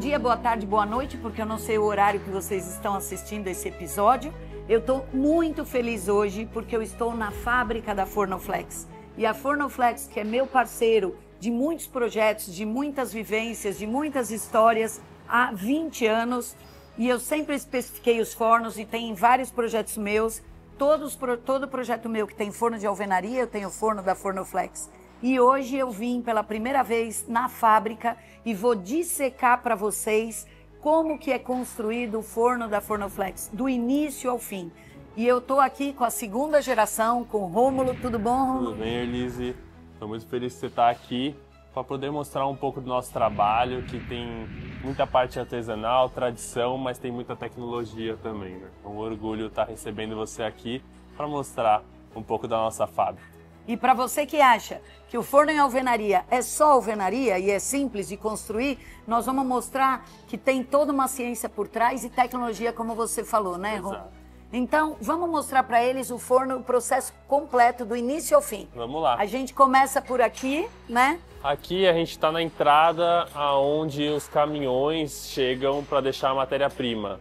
dia, boa tarde, boa noite, porque eu não sei o horário que vocês estão assistindo esse episódio. Eu estou muito feliz hoje porque eu estou na fábrica da Fornoflex. E a Fornoflex, que é meu parceiro de muitos projetos, de muitas vivências, de muitas histórias há 20 anos. E eu sempre especifiquei os fornos e tem vários projetos meus. Todo projeto meu que tem forno de alvenaria, eu tenho forno da Fornoflex. E hoje eu vim pela primeira vez na fábrica e vou dissecar para vocês como que é construído o forno da Fornoflex, do início ao fim. E eu tô aqui com a segunda geração, com o Rômulo. Tudo bom, Rômulo? Tudo bem, Erlise? Estou muito feliz de você estar aqui para poder mostrar um pouco do nosso trabalho, que tem muita parte artesanal, tradição, mas tem muita tecnologia também, né? É um orgulho estar recebendo você aqui para mostrar um pouco da nossa fábrica. E para você que acha que o forno em alvenaria é só alvenaria e é simples de construir, nós vamos mostrar que tem toda uma ciência por trás e tecnologia, como você falou, né, Rô? Exato. Então, vamos mostrar para eles o forno, o processo completo, do início ao fim. Vamos lá. A gente começa por aqui, né? Aqui a gente está na entrada aonde os caminhões chegam para deixar a matéria-prima.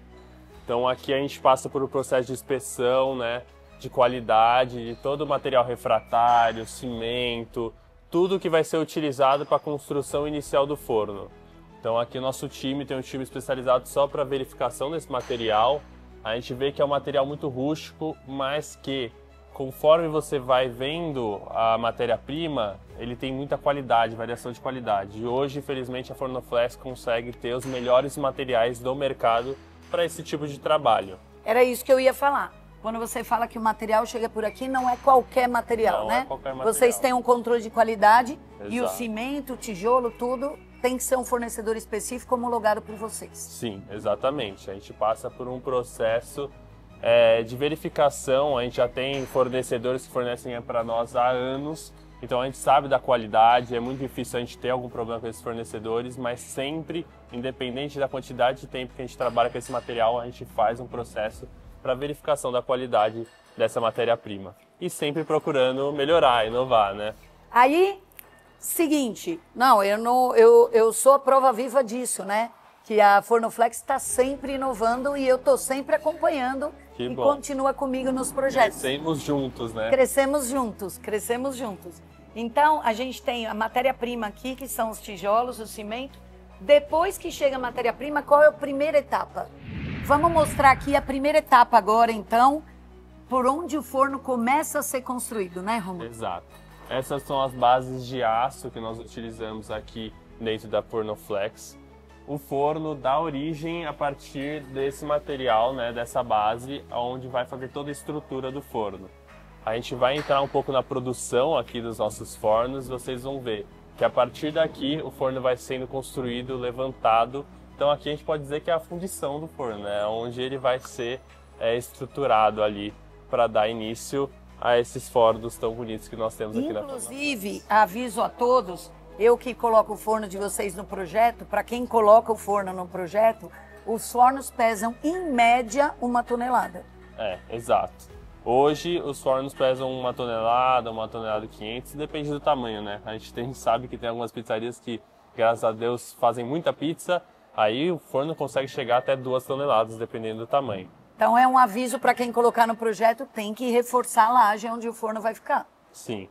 Então aqui a gente passa por um processo de inspeção, né? De qualidade, de todo o material refratário, cimento, tudo que vai ser utilizado para a construção inicial do forno. Então aqui o nosso time tem um time especializado só para verificação desse material. A gente vê que é um material muito rústico, mas que conforme você vai vendo a matéria-prima, ele tem muita qualidade, variação de qualidade. E hoje, infelizmente, a Fornoflex consegue ter os melhores materiais do mercado para esse tipo de trabalho. Era isso que eu ia falar. Quando você fala que o material chega por aqui, não é qualquer material, Não né? é qualquer material. Vocês têm um controle de qualidade. Exato. E o cimento, o tijolo, tudo tem que ser um fornecedor específico homologado por vocês. Sim, exatamente. A gente passa por um processo de verificação. A gente já tem fornecedores que fornecem para nós há anos. Então a gente sabe da qualidade. É muito difícil a gente ter algum problema com esses fornecedores, mas sempre, independente da quantidade de tempo que a gente trabalha com esse material, a gente faz um processo para verificação da qualidade dessa matéria-prima. E sempre procurando melhorar, inovar, né? Aí, seguinte, eu sou a prova viva disso, né? Que a Fornoflex está sempre inovando e eu estou sempre acompanhando Que e bom. continua comigo nos projetos. Crescemos juntos, né? Crescemos juntos, crescemos juntos. Então, a gente tem a matéria-prima aqui, que são os tijolos, o cimento. Depois que chega a matéria-prima, qual é a primeira etapa? Vamos mostrar aqui a primeira etapa agora, então, por onde o forno começa a ser construído, né, Romulo? Exato. Essas são as bases de aço que nós utilizamos aqui dentro da Fornoflex. O forno dá origem a partir desse material, né, dessa base, onde vai fazer toda a estrutura do forno. A gente vai entrar um pouco na produção aqui dos nossos fornos, vocês vão ver que a partir daqui o forno vai sendo construído, levantado. Então aqui a gente pode dizer que é a fundição do forno, né? Onde ele vai ser estruturado ali para dar início a esses fornos tão bonitos que nós temos aqui na Fornoflex. Inclusive, aviso a todos, eu que coloco o forno de vocês no projeto, para quem coloca o forno no projeto, os fornos pesam em média 1 tonelada. Exato. Hoje os fornos pesam 1 tonelada, 1 tonelada e 500, depende do tamanho, né? A gente sabe que tem algumas pizzarias que, graças a Deus, fazem muita pizza. Aí o forno consegue chegar até 2 toneladas, dependendo do tamanho. Então é um aviso para quem colocar no projeto, tem que reforçar a laje onde o forno vai ficar. Sim.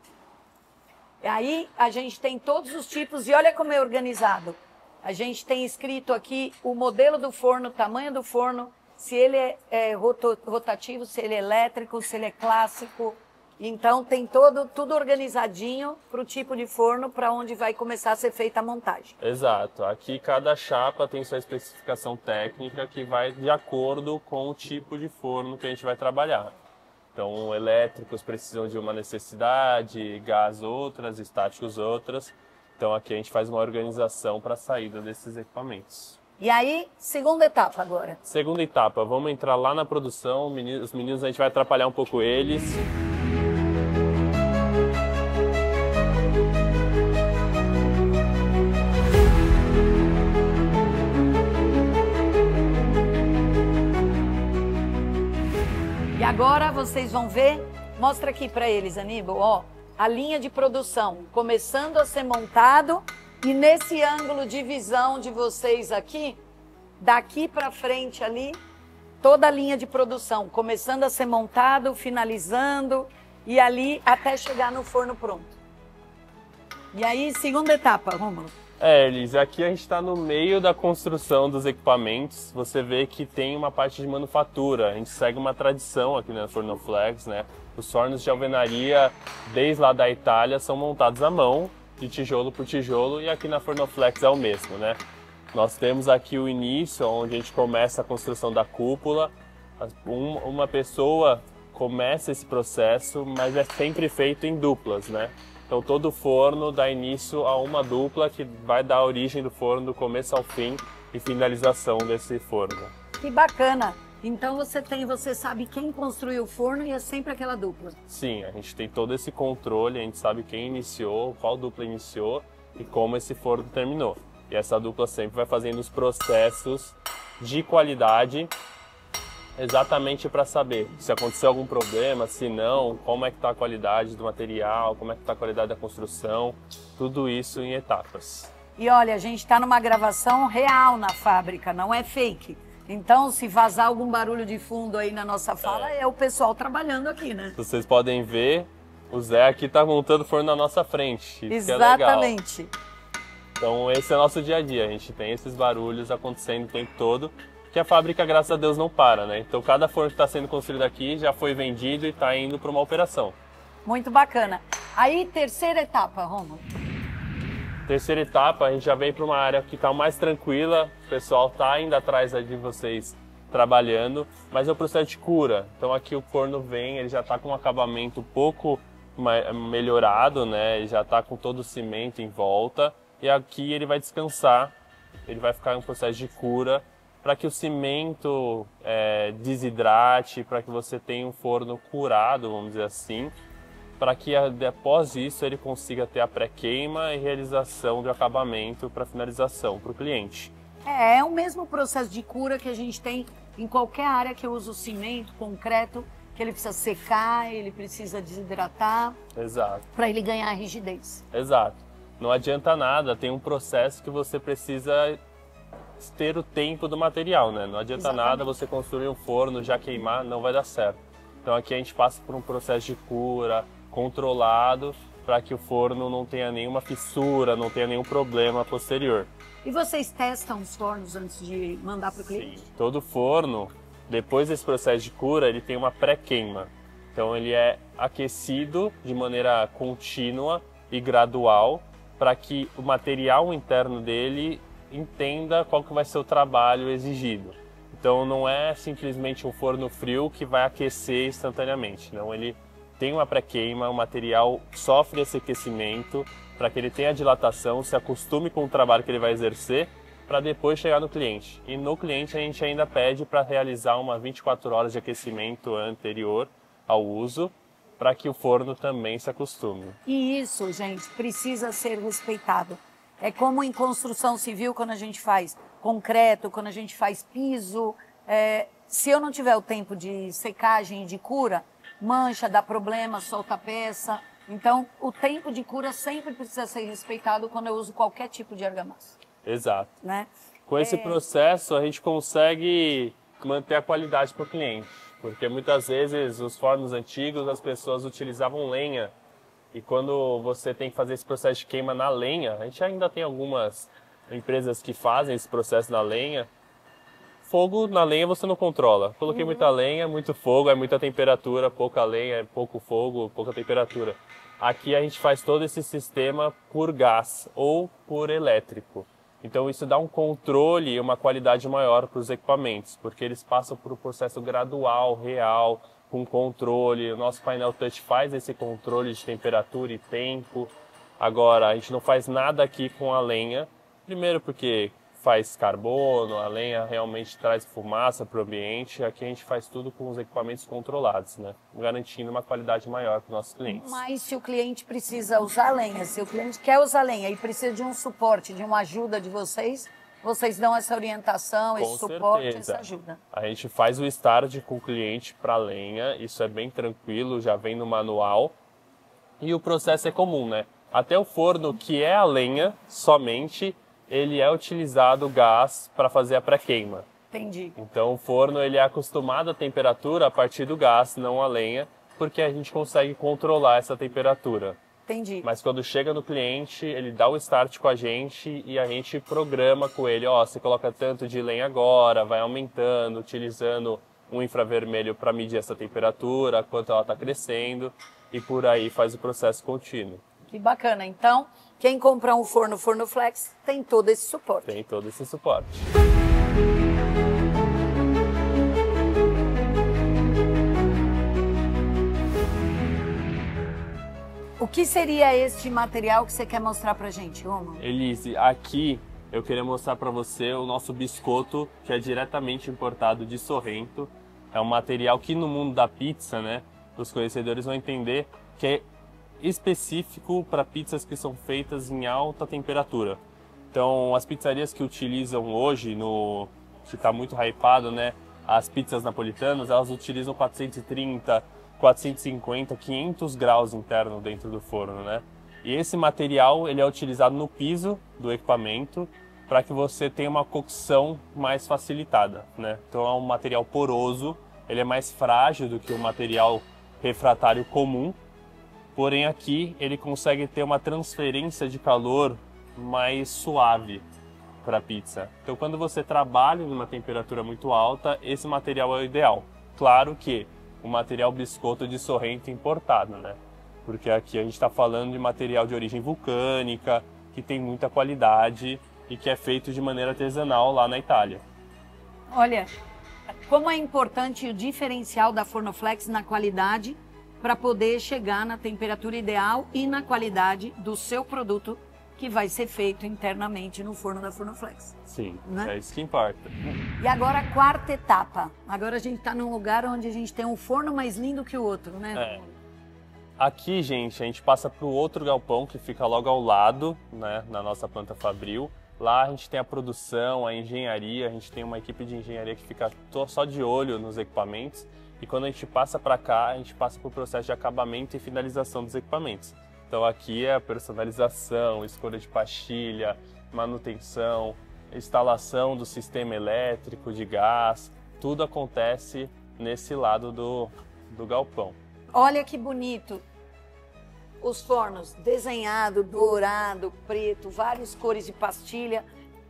Aí a gente tem todos os tipos e olha como é organizado. A gente tem escrito aqui o modelo do forno, o tamanho do forno, se ele é rotativo, se ele é elétrico, se ele é clássico. Então tem tudo organizadinho para o tipo de forno para onde vai começar a ser feita a montagem. Exato. Aqui cada chapa tem sua especificação técnica que vai de acordo com o tipo de forno que a gente vai trabalhar. Então elétricos precisam de uma necessidade, gás outras, estáticos outras. Então aqui a gente faz uma organização para a saída desses equipamentos. E aí, segunda etapa agora. Segunda etapa, vamos entrar lá na produção. Os meninos a gente vai atrapalhar um pouco eles. E agora vocês vão ver, mostra aqui para eles, Aníbal, ó, a linha de produção começando a ser montado E nesse ângulo de visão de vocês aqui, daqui para frente ali, toda a linha de produção, começando a ser montado, finalizando e ali até chegar no forno pronto. E aí, segunda etapa, Rômulo. Elis, aqui a gente está no meio da construção dos equipamentos. Você vê que tem uma parte de manufatura. A gente segue uma tradição aqui na Fornoflex, né? Os fornos de alvenaria, desde lá da Itália, são montados à mão, de tijolo por tijolo, e aqui na Fornoflex é o mesmo, né? Nós temos aqui o início, onde a gente começa a construção da cúpula. Uma pessoa começa esse processo, mas é sempre feito em duplas, né? Então todo forno dá início a uma dupla que vai dar origem do forno do começo ao fim e finalização desse forno. Que bacana! Então você sabe quem construiu o forno e é sempre aquela dupla. Sim, a gente tem todo esse controle, a gente sabe quem iniciou, qual dupla iniciou e como esse forno terminou. E essa dupla sempre vai fazendo os processos de qualidade exatamente para saber se aconteceu algum problema, se não, como é que está a qualidade do material, como é que está a qualidade da construção, tudo isso em etapas. E olha, a gente está numa gravação real na fábrica, não é fake. Então, se vazar algum barulho de fundo aí na nossa fala, é o pessoal trabalhando aqui, né? Vocês podem ver, o Zé aqui está montando o forno na nossa frente. Exatamente. Que é legal. Então, esse é o nosso dia a dia, a gente tem esses barulhos acontecendo o tempo todo, que a fábrica, graças a Deus, não para, né? Então, cada forno que está sendo construído aqui já foi vendido e está indo para uma operação. Muito bacana. Aí, terceira etapa, Rômulo. Terceira etapa, a gente já vem para uma área que está mais tranquila, o pessoal está ainda atrás de vocês trabalhando, mas é o processo de cura. Então, aqui o forno vem, ele já está com um acabamento um pouco melhorado, né? Ele já está com todo o cimento em volta, e aqui ele vai descansar, ele vai ficar em um processo de cura, para que o cimento desidrate, para que você tenha um forno curado, vamos dizer assim, para que após isso ele consiga ter a pré-queima e realização de acabamento para finalização para o cliente. É o mesmo processo de cura que a gente tem em qualquer área que usa o cimento, concreto, que ele precisa secar, ele precisa desidratar. Exato. Para ele ganhar rigidez. Exato. Não adianta nada, tem um processo que você precisa ter o tempo do material, né? Não adianta nada você construir um forno, já queimar, não vai dar certo. Então aqui a gente passa por um processo de cura controlado para que o forno não tenha nenhuma fissura, não tenha nenhum problema posterior. E vocês testam os fornos antes de mandar para o cliente? Sim. Todo forno, depois desse processo de cura, ele tem uma pré-queima. Então ele é aquecido de maneira contínua e gradual para que o material interno dele entenda qual que vai ser o trabalho exigido. Então não é simplesmente um forno frio que vai aquecer instantaneamente, não, ele tem uma pré-queima, o material sofre esse aquecimento para que ele tenha dilatação, se acostume com o trabalho que ele vai exercer, para depois chegar no cliente. E no cliente a gente ainda pede para realizar uma 24 horas de aquecimento anterior ao uso, para que o forno também se acostume. E isso, gente, precisa ser respeitado. É como em construção civil, quando a gente faz concreto, quando a gente faz piso. Se eu não tiver o tempo de secagem e de cura, mancha, dá problema, solta a peça. Então, o tempo de cura sempre precisa ser respeitado quando eu uso qualquer tipo de argamassa. Exato. Né? Com esse processo, a gente consegue manter a qualidade para o cliente. Porque muitas vezes, os fornos antigos, as pessoas utilizavam lenha. E quando você tem que fazer esse processo de queima na lenha, a gente ainda tem algumas empresas que fazem esse processo na lenha. Fogo na lenha você não controla. Coloquei muita lenha, muito fogo, é muita temperatura, pouca lenha, é pouco fogo, pouca temperatura. Aqui a gente faz todo esse sistema por gás ou por elétrico. Então isso dá um controle e uma qualidade maior para os equipamentos, porque eles passam por um processo gradual, real, com controle. O nosso painel touch faz esse controle de temperatura e tempo. Agora, a gente não faz nada aqui com a lenha. Primeiro porque faz carbono, a lenha realmente traz fumaça para o ambiente. Aqui a gente faz tudo com os equipamentos controlados, né? Garantindo uma qualidade maior para os nossos clientes. Mas se o cliente precisa usar lenha, se o cliente quer usar lenha e precisa de um suporte, de uma ajuda de vocês dão essa orientação, esse suporte, essa ajuda. A gente faz o start com o cliente para lenha, isso é bem tranquilo, já vem no manual. E o processo é comum, né? Até o forno, que é a lenha somente, ele é utilizado gás para fazer a pré-queima. Entendi. Então o forno ele é acostumado à temperatura a partir do gás, não a lenha, porque a gente consegue controlar essa temperatura. Entendi. Mas quando chega no cliente, ele dá o start com a gente e a gente programa com ele, ó, você coloca tanto de lenha agora, vai aumentando, utilizando um infravermelho para medir essa temperatura, quanto ela está crescendo, e por aí faz o processo contínuo. Que bacana. Então, quem comprar um forno Fornoflex tem todo esse suporte. Tem todo esse suporte. O que seria este material que você quer mostrar pra gente, Romulo? Elise, aqui eu queria mostrar para você o nosso biscoito, que é diretamente importado de Sorrento. É um material que no mundo da pizza, né, os conhecedores vão entender que é específico para pizzas que são feitas em alta temperatura. Então, as pizzarias que utilizam hoje, que está muito hypado, né, as pizzas napolitanas, elas utilizam 430, 450, 500 graus interno dentro do forno, né? E esse material ele é utilizado no piso do equipamento para que você tenha uma cocção mais facilitada, né? Então é um material poroso, ele é mais frágil do que o material refratário comum, porém aqui ele consegue ter uma transferência de calor mais suave para a pizza. Então quando você trabalha numa temperatura muito alta, esse material é o ideal. Claro que o material biscoito de Sorrento importado, né? Porque aqui a gente está falando de material de origem vulcânica, que tem muita qualidade e que é feito de maneira artesanal lá na Itália. Olha, como é importante o diferencial da Fornoflex na qualidade para poder chegar na temperatura ideal e na qualidade do seu produto que vai ser feito internamente no forno da Fornoflex. Sim, né? É isso que importa. E agora a quarta etapa. Agora a gente está num lugar onde a gente tem um forno mais lindo que o outro, né? Aqui, gente, a gente passa para o outro galpão que fica logo ao lado, né, na nossa planta fabril. Lá a gente tem a produção, a engenharia, a gente tem uma equipe de engenharia que fica só de olho nos equipamentos. E quando a gente passa para cá, a gente passa para o processo de acabamento e finalização dos equipamentos. Então aqui é a personalização, escolha de pastilha, manutenção, instalação do sistema elétrico, de gás, tudo acontece nesse lado do galpão. Olha que bonito! Os fornos desenhado, dourado, preto, várias cores de pastilha.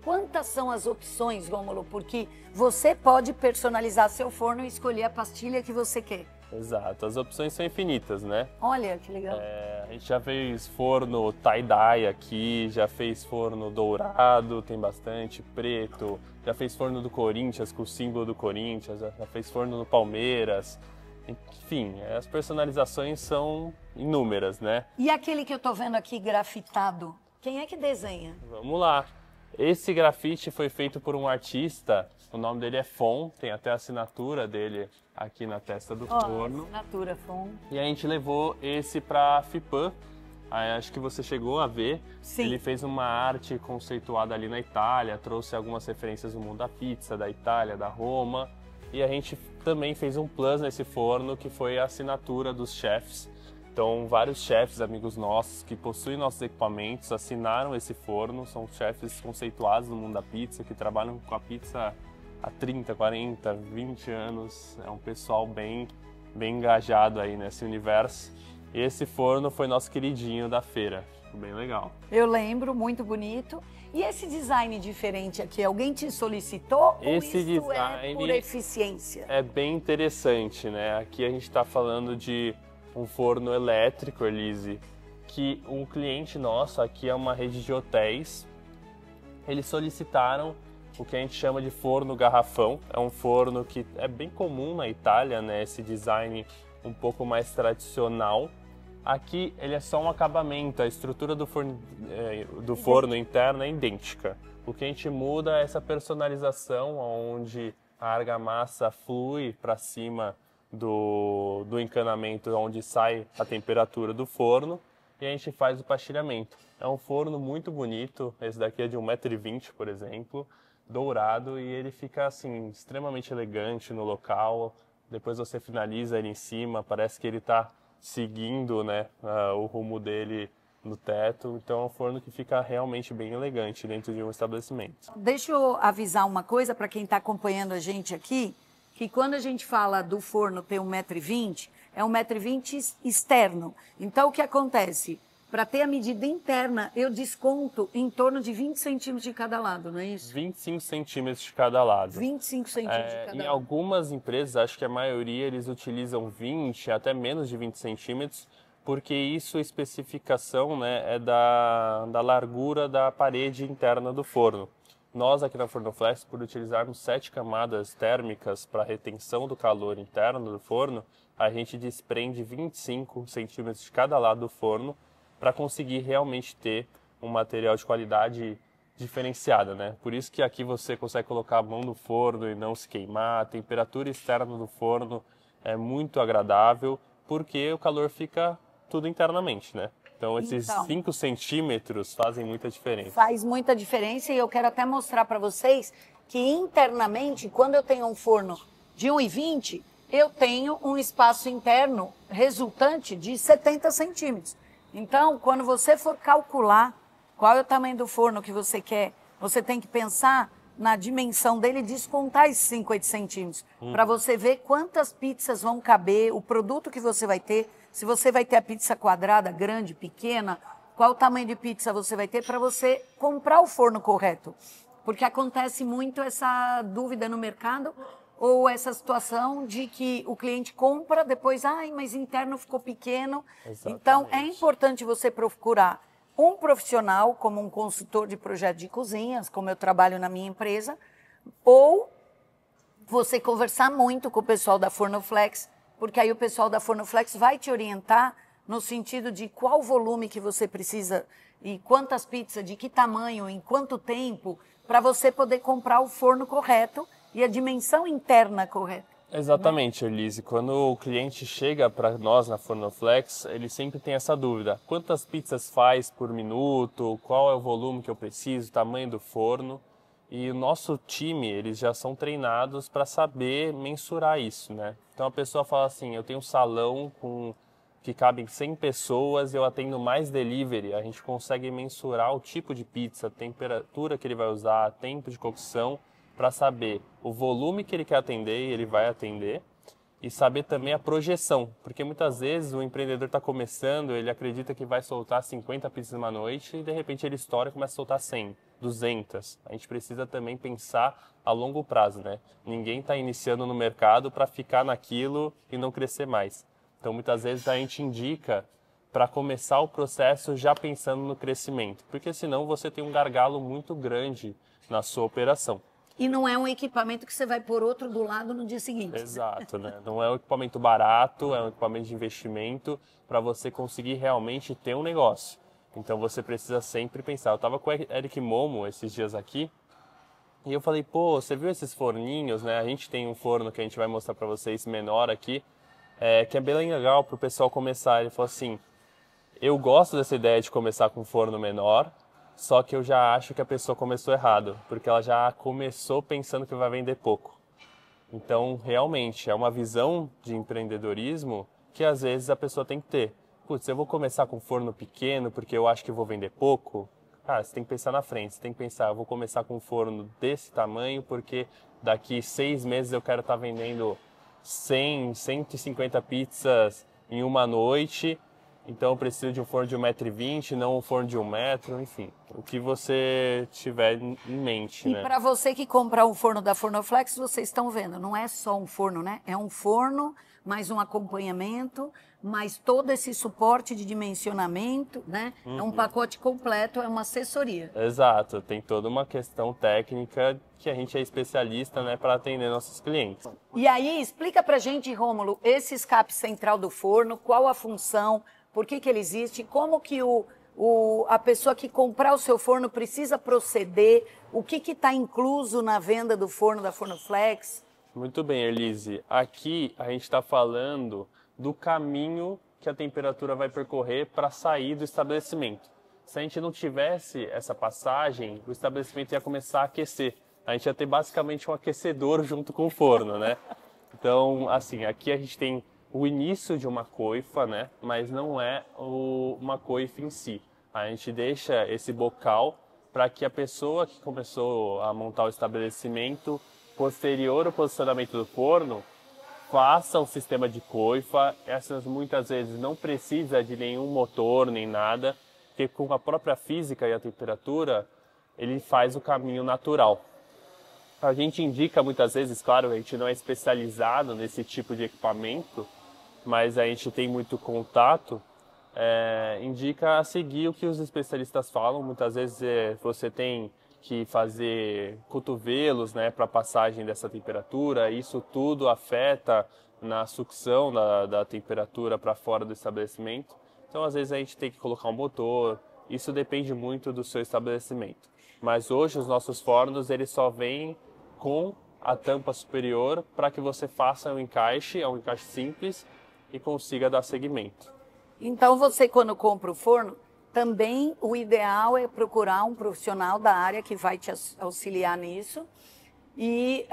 Quantas são as opções, Rômulo? Porque você pode personalizar seu forno e escolher a pastilha que você quer. Exato, as opções são infinitas, né? Olha que legal. A gente já fez forno tie-dye aqui, já fez forno dourado, tem bastante, preto, já fez forno do Corinthians, com o símbolo do Corinthians, já fez forno do Palmeiras. Enfim, as personalizações são inúmeras, né? E aquele que eu tô vendo aqui grafitado, quem é que desenha? Vamos lá. Esse grafite foi feito por um artista, o nome dele é Fon, tem até a assinatura dele aqui na testa do forno. Assinatura Fon. E a gente levou esse para a FIPAM, acho que você chegou a ver. Sim. Ele fez uma arte conceituada ali na Itália, trouxe algumas referências do mundo da pizza, da Itália, da Roma. E a gente também fez um plus nesse forno, que foi a assinatura dos chefs. Então, vários chefs, amigos nossos, que possuem nossos equipamentos, assinaram esse forno. São chefs conceituados no mundo da pizza, que trabalham com a pizza há 30, 40, 20 anos. É um pessoal bem engajado aí nesse universo. E esse forno foi nosso queridinho da feira. Ficou bem legal. Eu lembro, muito bonito. E esse design diferente aqui, alguém te solicitou Esse ou isso design é por eficiência? É bem interessante, né? Aqui a gente está falando de um forno elétrico, Elise, que um cliente nosso, aqui é uma rede de hotéis, eles solicitaram o que a gente chama de forno garrafão. É um forno que é bem comum na Itália, né? Esse design um pouco mais tradicional. Aqui ele é só um acabamento, a estrutura do forno interno é idêntica. O que a gente muda é essa personalização, onde a argamassa flui para cima do encanamento, onde sai a temperatura do forno, e a gente faz o pastilhamento. É um forno muito bonito, esse daqui é de 1,20 m, por exemplo, dourado, e ele fica assim extremamente elegante no local. Depois você finaliza ele em cima, parece que ele está seguindo, né, o rumo dele no teto. Então é um forno que fica realmente bem elegante dentro de um estabelecimento. Deixa eu avisar uma coisa para quem está acompanhando a gente aqui, que quando a gente fala do forno ter 1,20 m, é 1,20 m externo. Então o que acontece? Para ter a medida interna, eu desconto em torno de 20 centímetros de cada lado, não é isso? 25 centímetros de cada lado. 25 centímetros de cada lado. Em algumas empresas, acho que a maioria, eles utilizam 20, até menos de 20 centímetros, porque isso, a especificação, né, é da largura da parede interna do forno. Nós aqui na Fornoflex, por utilizarmos 7 camadas térmicas para retenção do calor interno do forno, a gente desprende 25 centímetros de cada lado do forno, para conseguir realmente ter um material de qualidade diferenciada, né? Por isso que aqui você consegue colocar a mão no forno e não se queimar, a temperatura externa do forno é muito agradável, porque o calor fica tudo internamente, né? Então esses 5 centímetros fazem muita diferença. Faz muita diferença, e eu quero até mostrar para vocês que internamente, quando eu tenho um forno de 1,20 m, eu tenho um espaço interno resultante de 70 centímetros. Então, quando você for calcular qual é o tamanho do forno que você quer, você tem que pensar na dimensão dele e descontar esses 5, 8 centímetros. Para você ver quantas pizzas vão caber, o produto que você vai ter, se você vai ter a pizza quadrada, grande, pequena, qual o tamanho de pizza você vai ter para você comprar o forno correto. Porque acontece muito essa dúvida no mercado, ou essa situação de que o cliente compra, depois, mas interno ficou pequeno. Exatamente. Então, é importante você procurar um profissional, como um consultor de projeto de cozinhas, como eu trabalho na minha empresa, ou você conversar muito com o pessoal da Fornoflex, porque aí o pessoal da Fornoflex vai te orientar no sentido de qual volume que você precisa e quantas pizzas, de que tamanho, em quanto tempo, para você poder comprar o forno correto e a dimensão interna correta. Exatamente, Elise. Quando o cliente chega para nós na Fornoflex, ele sempre tem essa dúvida. Quantas pizzas faz por minuto? Qual é o volume que eu preciso? O tamanho do forno? E o nosso time, eles já são treinados para saber mensurar isso, né? Então a pessoa fala assim, eu tenho um salão que cabem 100 pessoas, eu atendo mais delivery. A gente consegue mensurar o tipo de pizza, a temperatura que ele vai usar, tempo de cocção, para saber o volume que ele quer atender e ele vai atender, e saber também a projeção, porque muitas vezes o empreendedor está começando, ele acredita que vai soltar 50 pizzas numa noite e de repente ele estoura e começa a soltar 100, 200. A gente precisa também pensar a longo prazo, né? Ninguém está iniciando no mercado para ficar naquilo e não crescer mais. Então muitas vezes a gente indica para começar o processo já pensando no crescimento, porque senão você tem um gargalo muito grande na sua operação. E não é um equipamento que você vai pôr outro do lado no dia seguinte. Exato, né? Não é um equipamento barato, é um equipamento de investimento para você conseguir realmente ter um negócio. Então você precisa sempre pensar. Eu estava com o Eric Momo esses dias aqui e eu falei, pô, você viu esses forninhos, né? A gente tem um forno que a gente vai mostrar para vocês menor aqui, que é bem legal para o pessoal começar. Ele falou assim, eu gosto dessa ideia de começar com um forno menor, só que eu já acho que a pessoa começou errado, porque ela já começou pensando que vai vender pouco. Então, realmente, é uma visão de empreendedorismo que às vezes a pessoa tem que ter. Putz, eu vou começar com um forno pequeno porque eu acho que eu vou vender pouco? Cara, você tem que pensar na frente, você tem que pensar, eu vou começar com um forno desse tamanho porque daqui 6 meses eu quero estar vendendo 100, 150 pizzas em uma noite. Então eu preciso de um forno de 1,20 m, não um forno de 1 metro, enfim, o que você tiver em mente, né? E para você que comprar um forno da Fornoflex, vocês estão vendo, não é só um forno, né? É um forno, mais um acompanhamento, mais todo esse suporte de dimensionamento, né? É um pacote completo, é uma assessoria. Exato, tem toda uma questão técnica que a gente é especialista, né, para atender nossos clientes. E aí, explica pra gente, Rômulo, esse escape central do forno, qual a função, por que ele existe, como que a pessoa que comprar o seu forno precisa proceder, o que está incluso na venda do forno da Fornoflex? Muito bem, Elise. Aqui a gente está falando do caminho que a temperatura vai percorrer para sair do estabelecimento. Se a gente não tivesse essa passagem, o estabelecimento ia começar a aquecer. A gente ia ter basicamente um aquecedor junto com o forno, né? Então, assim, aqui a gente tem o início de uma coifa, né? Mas não é uma coifa em si. A gente deixa esse bocal para que a pessoa que começou a montar o estabelecimento, posterior ao posicionamento do forno, faça um sistema de coifa. Essas muitas vezes não precisa de nenhum motor nem nada, porque com a própria física e a temperatura, ele faz o caminho natural. A gente indica muitas vezes, claro, a gente não é especializado nesse tipo de equipamento, mas a gente tem muito contato, indica a seguir o que os especialistas falam. Muitas vezes você tem que fazer cotovelos, né, para passagem dessa temperatura. Isso tudo afeta na sucção da temperatura para fora do estabelecimento. Então, às vezes, a gente tem que colocar um motor. Isso depende muito do seu estabelecimento. Mas hoje, os nossos fornos, eles só vêm com a tampa superior para que você faça um encaixe simples e consiga dar seguimento. Então, você, quando compra o forno, também o ideal é procurar um profissional da área que vai te auxiliar nisso. E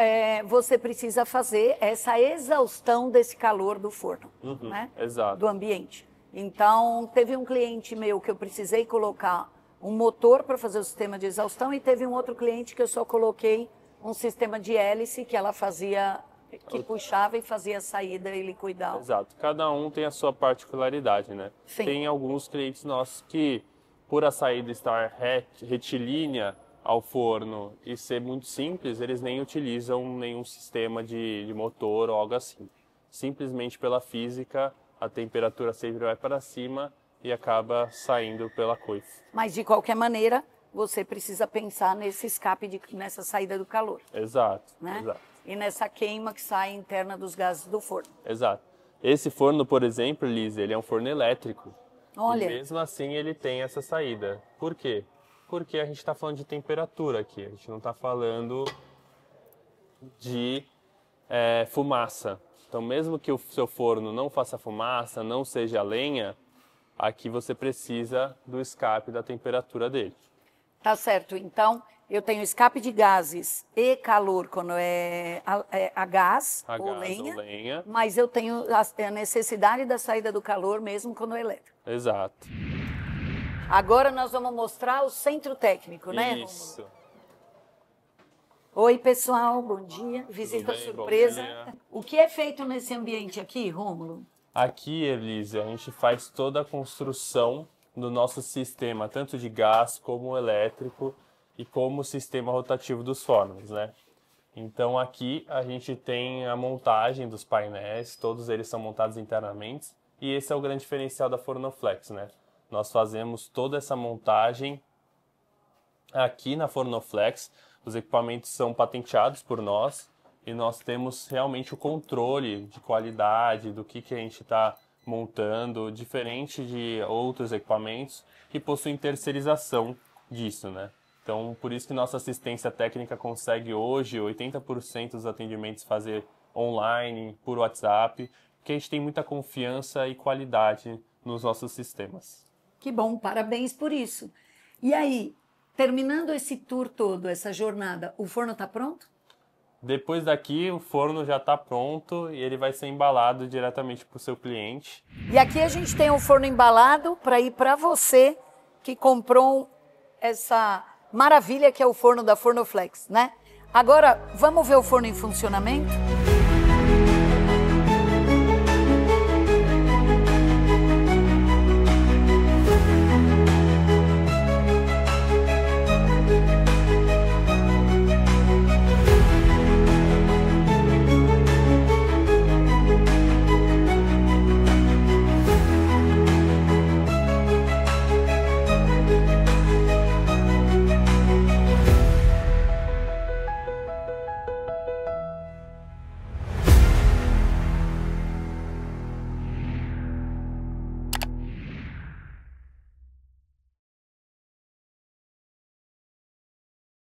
você precisa fazer essa exaustão desse calor do forno, né? Exato. Do ambiente. Então, teve um cliente meu que eu precisei colocar um motor para fazer o sistema de exaustão e teve um outro cliente que eu só coloquei um sistema de hélice que ela fazia, que puxava e fazia a saída e ele cuidava. Exato. Cada um tem a sua particularidade, né? Sim. Tem alguns clientes nossos que, por a saída estar retilínea ao forno e ser muito simples, eles nem utilizam nenhum sistema de motor ou algo assim. Simplesmente pela física, a temperatura sempre vai para cima e acaba saindo pela coifa. Mas, de qualquer maneira, você precisa pensar nesse escape, nessa saída do calor. Exato, né? exato. E nessa queima que sai interna dos gases do forno. Exato. Esse forno, por exemplo, Liz, ele é um forno elétrico. Olha. E mesmo assim ele tem essa saída. Por quê? Porque a gente está falando de temperatura aqui. A gente não está falando de fumaça. Então, mesmo que o seu forno não faça fumaça, não seja lenha, aqui você precisa do escape da temperatura dele. Tá certo. Então, eu tenho escape de gases e calor quando é a gás ou lenha, mas eu tenho a necessidade da saída do calor mesmo quando é elétrico. Exato. Agora nós vamos mostrar o centro técnico, né, Isso. Rômulo? Oi, pessoal, bom dia. Visita surpresa. O que é feito nesse ambiente aqui, Rômulo? Aqui, Elise, a gente faz toda a construção do nosso sistema, tanto de gás como elétrico e como sistema rotativo dos fornos, né? Então aqui a gente tem a montagem dos painéis, todos eles são montados internamente, e esse é o grande diferencial da Fornoflex, né? Nós fazemos toda essa montagem aqui na Fornoflex, os equipamentos são patenteados por nós e nós temos realmente o controle de qualidade do que a gente está montando, diferente de outros equipamentos que possuem terceirização disso, né? Então, por isso que nossa assistência técnica consegue hoje 80% dos atendimentos fazer online, por WhatsApp, porque a gente tem muita confiança e qualidade nos nossos sistemas. Que bom, parabéns por isso. E aí, terminando esse tour todo, essa jornada, o forno está pronto? Depois daqui, o forno já está pronto e ele vai ser embalado diretamente para o seu cliente. E aqui a gente tem um forno embalado para ir para você que comprou essa maravilha que é o forno da Fornoflex, né? Agora, vamos ver o forno em funcionamento?